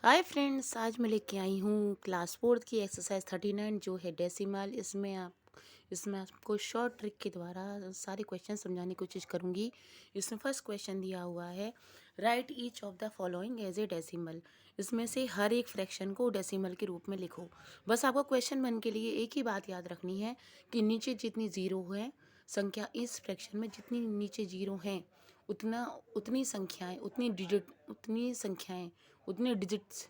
Hi friends, आज मैं लेके आई हूँ क्लास फोर्थ की एक्सरसाइज 39 जो है डेसिमल। इसमें आपको शॉर्ट ट्रिक के द्वारा सारे क्वेश्चन समझाने की कोशिश करूँगी। इसमें फर्स्ट क्वेश्चन दिया हुआ है, write each of the following as a decimal. इसमें से हर एक फ्रैक्शन को डेसिमल के रूप में लिखो। बस आपको क्वेश्चन वन के लिए एक ही बात याद रखनी है कि नीचे जितनी ज़ीरो है संख्या, इस फ्रैक्शन में जितनी नीचे जीरो हैं उतनी संख्याएं, उतने डिजिट्स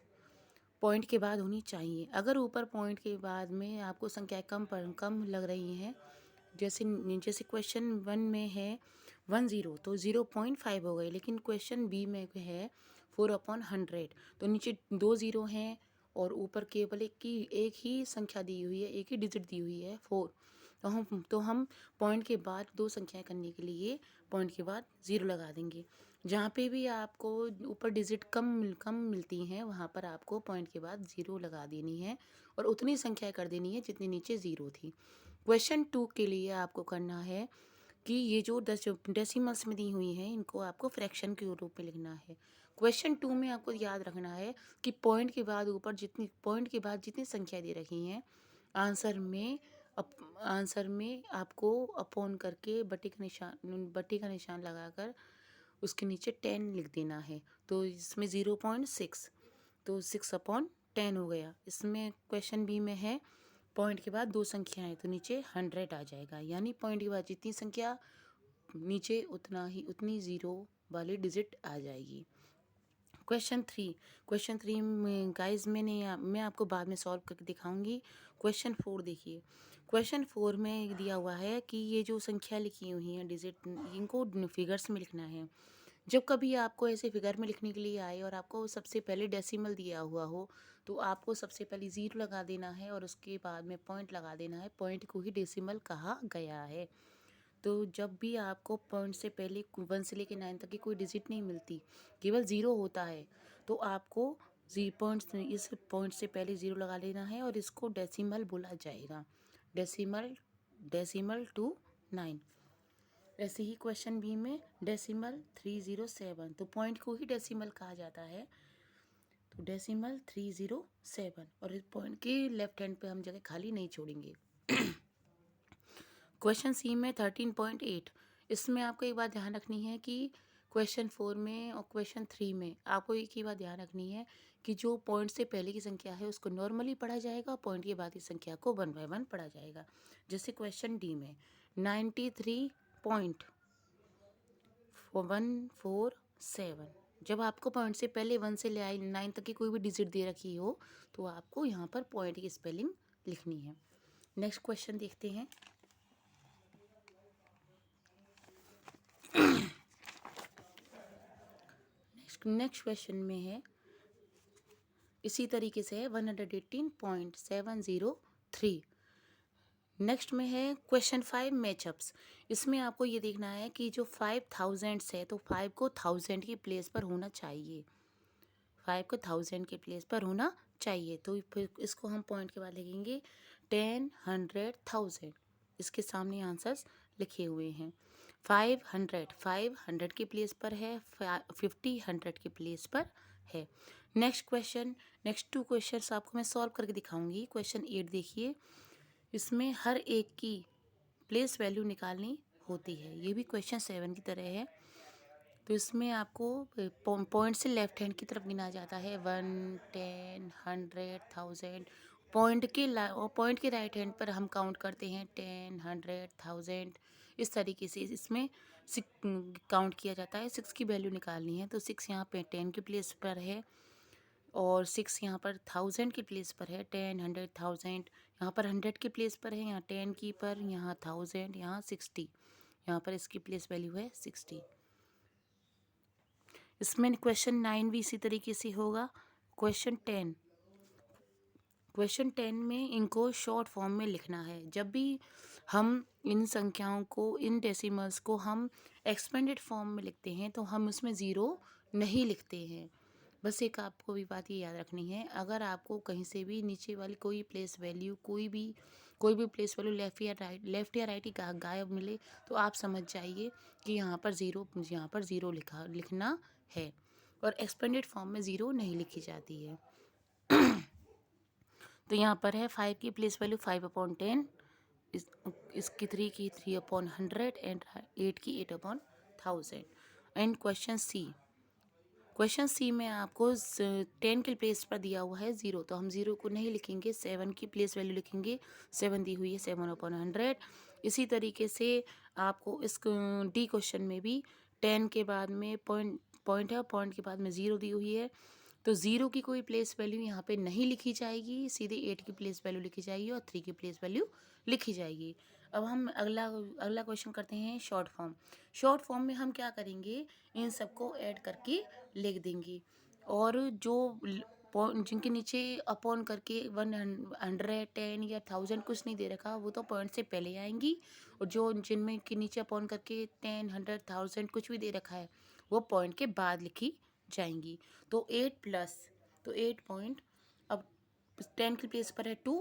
पॉइंट के बाद होनी चाहिए। अगर ऊपर पॉइंट के बाद में आपको संख्याएं कम लग रही हैं, जैसे क्वेश्चन वन में है 10 तो 0.5 हो गए, लेकिन क्वेश्चन बी में है 4/100 तो नीचे 2 0 हैं और ऊपर केवल एक ही संख्या दी हुई है, एक ही डिजिट दी हुई है 4। तो हम पॉइंट के बाद दो संख्याएं करने के लिए पॉइंट के बाद 0 लगा देंगे। जहाँ पे भी आपको ऊपर डिजिट कम मिलती हैं वहाँ पर आपको पॉइंट के बाद 0 लगा देनी है और उतनी संख्याएं कर देनी है जितनी नीचे 0 थी। क्वेश्चन टू के लिए आपको करना है कि ये जो डेसिमल्स में दी हुई हैं इनको आपको फ्रैक्शन के रूप में लिखना है। क्वेश्चन टू में आपको याद रखना है कि पॉइंट के बाद जितनी संख्या दे रखी हैं, आंसर में आपको अपॉन करके बट्टे का निशान लगाकर उसके नीचे 10 लिख देना है। तो इसमें 0.6 तो 6/10 हो गया। इसमें क्वेश्चन बी में है पॉइंट के बाद दो संख्याएं तो नीचे 100 आ जाएगा, यानी पॉइंट के बाद जितनी संख्या नीचे उतनी ज़ीरो वाली डिजिट आ जाएगी। क्वेश्चन थ्री में गाइस मैं आपको बाद में सॉल्व करके दिखाऊंगी। क्वेश्चन फोर देखिए। क्वेश्चन फोर में दिया हुआ है कि ये जो संख्या लिखी हुई हैं डिजिट, इनको फिगर्स में लिखना है। जब कभी आपको ऐसे फिगर में लिखने के लिए आए और आपको सबसे पहले डेसिमल दिया हुआ हो तो आपको सबसे पहले 0 लगा देना है और उसके बाद में पॉइंट लगा देना है। पॉइंट को ही डेसिमल कहा गया है। तो जब भी आपको पॉइंट से पहले 1 से लेकर 9 तक की कोई डिजिट नहीं मिलती, केवल 0 होता है, तो आपको इस पॉइंट से पहले 0 लगा लेना है और इसको डेसिमल बोला जाएगा। Decimal decimal two 9। ऐसे ही क्वेश्चन बी में डेसिमल 307, तो पॉइंट को ही डेसिमल कहा जाता है, तो डेसिमल 307। और इस पॉइंट के लेफ्ट हैंड पे हम जगह खाली नहीं छोड़ेंगे। क्वेश्चन सी में 13.8। इसमें आपको एक बात ध्यान रखनी है कि क्वेश्चन फोर में और क्वेश्चन थ्री में आपको एक ही बात ध्यान रखनी है कि जो पॉइंट से पहले की संख्या है उसको नॉर्मली पढ़ा जाएगा, पॉइंट के बाद की संख्या को 1 बाय 1 पढ़ा जाएगा। जैसे क्वेश्चन डी में 93.147, जब आपको पॉइंट से पहले 1 से ले 9 तक की कोई भी डिजिट दे रखी हो तो आपको यहाँ पर पॉइंट की स्पेलिंग लिखनी है। नेक्स्ट क्वेश्चन देखते हैं। नेक्स्ट क्वेश्चन में है इसी तरीके से है 118.703। नेक्स्ट में है क्वेश्चन 5 मैचअप्स। इसमें आपको ये देखना है कि जो 5000 है तो 5 को 1000 की प्लेस पर होना चाहिए, 5 को 1000 के प्लेस पर होना चाहिए। तो फिर इसको हम पॉइंट के बाद लिखेंगे 10, 100, 1000। इसके सामने आंसर्स लिखे हुए हैं। 500 की प्लेस पर है, 50 100 की प्लेस पर है। नेक्स्ट टू क्वेश्चंस आपको मैं सॉल्व करके दिखाऊंगी। क्वेश्चन 8 देखिए। इसमें हर एक की प्लेस वैल्यू निकालनी होती है, ये भी क्वेश्चन 7 की तरह है। तो इसमें आपको पॉइंट से लेफ्ट हैंड की तरफ गिना जाता है 1, 10, 100, 1000। पॉइंट के राइट हैंड पर हम काउंट करते हैं 10, 100, 1000। इस तरीके से इसमें काउंट किया जाता है। 6 की वैल्यू निकालनी है तो 6 यहाँ पे 10 की प्लेस पर है और 6 यहाँ पर 1000 की प्लेस पर है। 10, 100, 1000 यहाँ पर 100 की प्लेस पर है, यहाँ 10 की पर, यहाँ 1000, यहाँ 60, यहाँ पर इसकी प्लेस वैल्यू है 60। इसमें क्वेश्चन 9 भी इसी तरीके से होगा। क्वेश्चन 10 में इनको शॉर्ट फॉर्म में लिखना है। जब भी हम इन संख्याओं को, इन डेसिमल्स को हम एक्सपेंडेड फॉर्म में लिखते हैं तो हम उसमें ज़ीरो नहीं लिखते हैं। बस एक आपको भी बात ये याद रखनी है, अगर आपको कहीं से भी नीचे वाली कोई प्लेस वैल्यू, कोई भी प्लेस वैल्यू लेफ़्ट या राइट ही गायब मिले तो आप समझ जाइए कि यहाँ पर ज़ीरो लिखना है। और एक्सपेंडेड फॉर्म में 0 नहीं लिखी जाती है। तो यहाँ पर है 5 की प्लेस वैल्यू 5/10, इसकी 3 की 3/100 एंड 8 की 8/1000। एंड क्वेश्चन सी में आपको 10 के प्लेस पर दिया हुआ है 0, तो हम 0 को नहीं लिखेंगे, 7 की प्लेस वैल्यू लिखेंगे। 7 दी हुई है 7/100। इसी तरीके से आपको इस डी क्वेश्चन में भी 10 के बाद में पॉइंट है, पॉइंट के बाद में 0 दी हुई है, तो 0 की कोई प्लेस वैल्यू यहाँ पे नहीं लिखी जाएगी, सीधे 8 की प्लेस वैल्यू लिखी जाएगी और 3 की प्लेस वैल्यू लिखी जाएगी। अब हम अगला क्वेश्चन करते हैं शॉर्ट फॉर्म। शॉर्ट फॉर्म में हम क्या करेंगे, इन सबको ऐड करके लिख देंगे, और जो जिनके नीचे अपॉन करके 100, 10 या 1000 कुछ नहीं दे रखा, वो तो पॉइंट से पहले आएंगी, और जो जिनमें के नीचे अपॉन करके 10, 100, 1000 कुछ भी दे रखा है, वो पॉइंट के बाद लिखी जाएंगी। तो 8 प्लस, तो 8 पॉइंट, अब 10 की प्लेस पर है 2,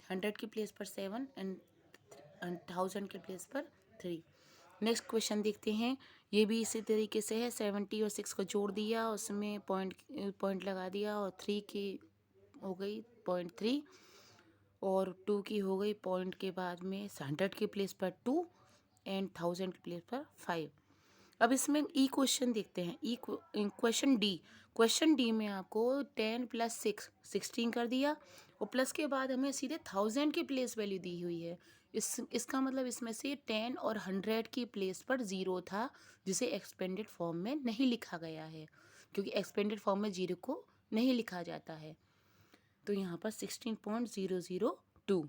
100 की प्लेस पर 7 एंड 1000 के प्लेस पर 3। नेक्स्ट क्वेश्चन देखते हैं, ये भी इसी तरीके से है। 70 और 6 को जोड़ दिया, उसमें पॉइंट लगा दिया, और 3 की हो गई 0.3 और 2 की हो गई पॉइंट के बाद में 100 के प्लेस पर 2 एंड 1000 के प्लेस पर 5। अब इसमें ई क्वेश्चन देखते हैं, क्वेश्चन डी में आपको 10 प्लस 6 16 कर दिया, और प्लस के बाद हमें सीधे 1000 की प्लेस वैल्यू दी हुई है। इसका मतलब इसमें से 10 और 100 की प्लेस पर 0 था, जिसे एक्सपेंडेड फॉर्म में नहीं लिखा गया है, क्योंकि एक्सपेंडेड फॉर्म में 0 को नहीं लिखा जाता है। तो यहाँ पर 16.002।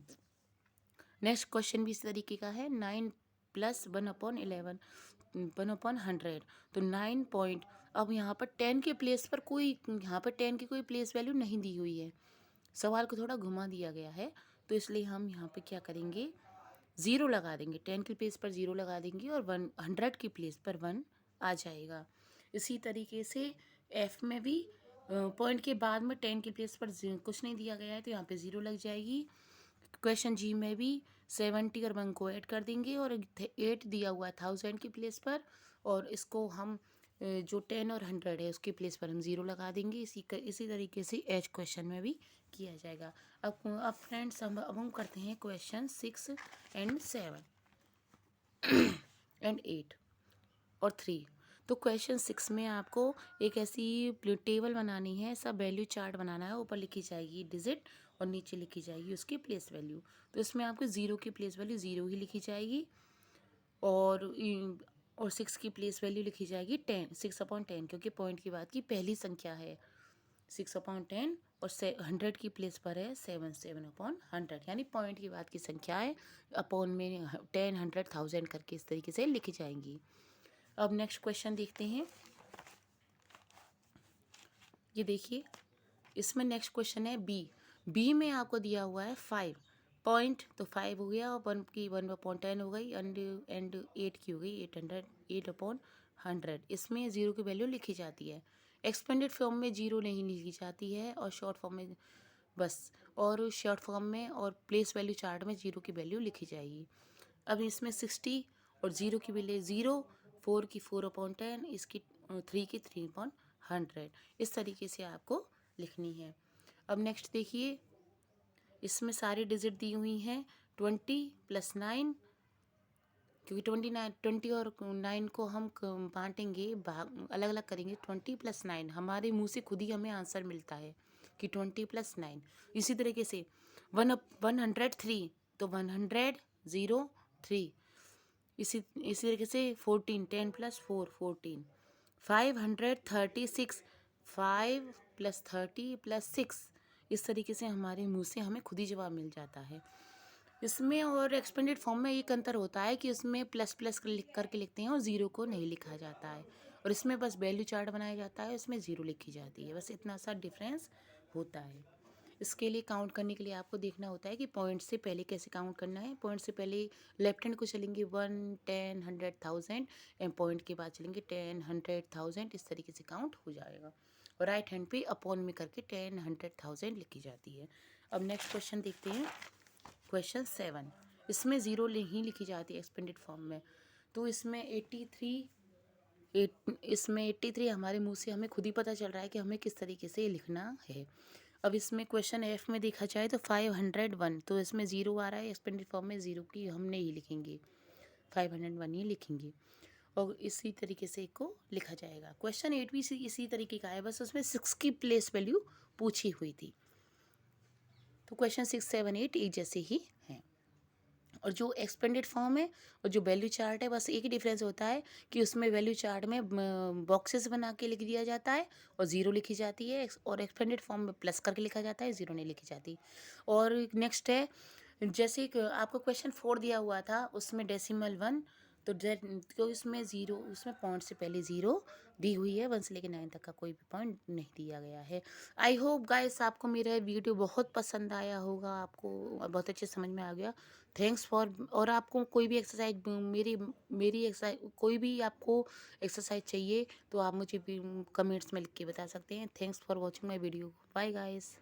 नेक्स्ट क्वेश्चन भी इस तरीके का है। 9 प्लस 1/11, 1/100, तो 9 पॉइंट। अब यहाँ पर 10 के प्लेस पर यहाँ पर 10 की कोई प्लेस वैल्यू नहीं दी हुई है, सवाल को थोड़ा घुमा दिया गया है, तो इसलिए हम यहाँ पे क्या करेंगे, 0 लगा देंगे। 10 की प्लेस पर 0 लगा देंगे और 100 की प्लेस पर 1 आ जाएगा। इसी तरीके से एफ में भी पॉइंट के बाद में 10 की प्लेस पर कुछ नहीं दिया गया है, तो यहाँ पे 0 लग जाएगी। क्वेश्चन जी में भी 70 और 1 को ऐड कर देंगे, और 8 दिया हुआ है 1000 की प्लेस पर, और इसको हम जो 10 और 100 है उसकी प्लेस पर हम 0 लगा देंगे। इसी तरीके से एच क्वेश्चन में भी किया जाएगा। अब फ्रेंड्स हम करते हैं क्वेश्चन 6 एंड 7 एंड 8 और 3। तो क्वेश्चन 6 में आपको एक ऐसी टेबल बनानी है, सब वैल्यू चार्ट बनाना है, ऊपर लिखी जाएगी डिजिट और नीचे लिखी जाएगी उसकी प्लेस वैल्यू। तो इसमें आपको 0 की प्लेस वैल्यू 0 ही लिखी जाएगी, और 6 की प्लेस वैल्यू लिखी जाएगी 10, 6/10, क्योंकि पॉइंट की बाद की पहली संख्या है 6/10, और 100 की प्लेस पर है 7/100, यानी पॉइंट की बाद की संख्या है, अपॉन में 10, 100, 1000 करके इस तरीके से लिखी जाएंगी। अब नेक्स्ट क्वेश्चन देखते हैं। ये देखिए, इसमें नेक्स्ट क्वेश्चन है बी में आपको दिया हुआ है 5 पॉइंट, तो 5 हो गया, और 1 की 1/10 हो गई, एंड 8 की हो गई 800, 8/100। इसमें 0 की वैल्यू लिखी जाती है। एक्सपेंडेड फॉर्म में 0 नहीं लिखी जाती है, और शॉर्ट फॉर्म में बस, और शॉर्ट फॉर्म में और प्लेस वैल्यू चार्ट में 0 की वैल्यू लिखी जाएगी। अब इसमें 60 और 0 की वैल्यू 0, 4 की 4/10, इसकी 3 की 3/100, इस तरीके से आपको लिखनी है। अब नेक्स्ट देखिए, इसमें सारी डिजिट दी हुई हैं। 20 + 9, क्योंकि 20 और 9 को हम बांटेंगे, अलग अलग करेंगे। 20 + 9, हमारे मुंह से खुद ही हमें आंसर मिलता है कि 20 + 9। इसी तरीके से 103, तो 100 0 3। इसी तरीके से 14, 10 + 4 14। 536, 5 + 30 + 6। इस तरीके से हमारे मुंह से हमें खुद ही जवाब मिल जाता है। इसमें और एक्सपेंडेड फॉर्म में एक अंतर होता है कि उसमें प्लस लिख करके लिखते हैं और 0 को नहीं लिखा जाता है, और इसमें बस वैल्यू चार्ट बनाया जाता है, इसमें 0 लिखी जाती है। बस इतना सा डिफरेंस होता है। इसके लिए काउंट करने के लिए आपको देखना होता है कि पॉइंट से पहले कैसे काउंट करना है। पॉइंट से पहले लेफ्ट हैंड को चलेंगे 1, 10, 100, 1000, एंड पॉइंट के बाद चलेंगे 10, 100, 1000, इस तरीके से काउंट हो जाएगा। और राइट हैंड पे अपॉन में करके 10, 100, 1000 लिखी जाती है। अब नेक्स्ट क्वेश्चन देखते हैं, क्वेश्चन 7। इसमें 0 नहीं लिखी जाती एक्सपेंडेड फॉर्म में, तो इसमें 83 इसमें 83 हमारे मुंह से हमें खुद ही पता चल रहा है कि हमें किस तरीके से लिखना है। अब इसमें क्वेश्चन एफ में देखा जाए तो 501, तो इसमें ज़ीरो आ रहा है, एक्सपेंडेड फॉर्म में ज़ीरो की हम नहीं लिखेंगे, 501 ही लिखेंगे। और इसी तरीके से इसको लिखा जाएगा। क्वेश्चन 8 भी इसी तरीके का है, बस उसमें 6 की प्लेस वैल्यू पूछी हुई थी। तो क्वेश्चन 6, 7, 8 एक जैसे ही हैं। और जो एक्सपेंडेड फॉर्म है और जो वैल्यू चार्ट है, बस एक ही डिफरेंस होता है कि उसमें वैल्यू चार्ट में बॉक्सेस बना के लिख दिया जाता है और ज़ीरो लिखी जाती है, और एक्सपेंडेड फॉर्म में प्लस करके लिखा जाता है, ज़ीरो नहीं लिखी जाती। और नेक्स्ट है, जैसे एक आपको क्वेश्चन 4 दिया हुआ था, उसमें डेसिमल 1, तो इसमें ज़ीरो, उसमें पॉइंट से पहले ज़ीरो दी हुई है, 1 से लेकर 9 तक का कोई भी पॉइंट नहीं दिया गया है। आई होप गाइस आपको मेरा वीडियो बहुत पसंद आया होगा, आपको बहुत अच्छे समझ में आ गया। थैंक्स फॉर, और आपको कोई भी एक्सरसाइज मेरी मेरी एक्सरसाइज, कोई भी आपको एक्सरसाइज चाहिए तो आप मुझे कमेंट्स में लिख के बता सकते हैं। Thanks for watching my video. Bye guys.